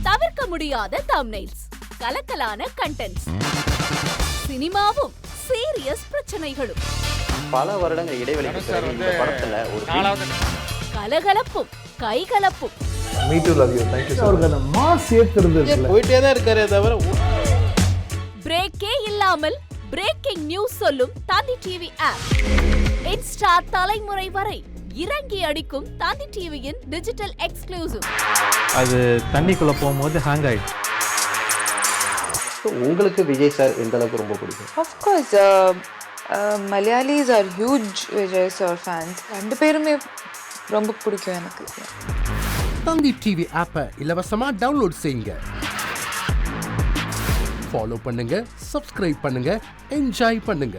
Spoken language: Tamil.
தவிர்க்க முடியாத தம்ப்நெயில்ஸ், கலக்கலான கண்டென்ட்ஸ், சினிமாவும் சீரியஸ் பிரச்சனைகளும், பல வருடங்கள் இடைவெளிக்கு பிறகு இந்த படத்துல ஒரு கலகலப்பும் கைகலப்பும், போயிட்டே தான் இருக்காரே தவிர பிரேக்கே இல்லாமல் பிரேக்கிங் நியூஸ் சொல்லும் தந்தி டிவி ஆப். இன்ஸ்டா தலைமுறை வரை இறங்கி அடிக்கும் தந்தி டிவியின் டிஜிட்டல் எக்ஸ்க்ளூசிவ். அது தண்ணிக்குள்ள போகும்போது ஹேங் ஆயிடுச்சு. உங்களுக்கு விஜய் சார் எந்த அளவுக்கு ரொம்ப பிடிக்கும்? Of course, Malayalis are huge Vijay sir fans. ரெண்டு பேருமே ரொம்ப பிடிக்கும் எனக்கு. தந்தி டிவி ஆப்பை இலவசமா டவுன்லோட் செய்யுங்க. ஃபாலோ பண்ணுங்க, சப்ஸ்கிரைப் பண்ணுங்க, என்ஜாய் பண்ணுங்க.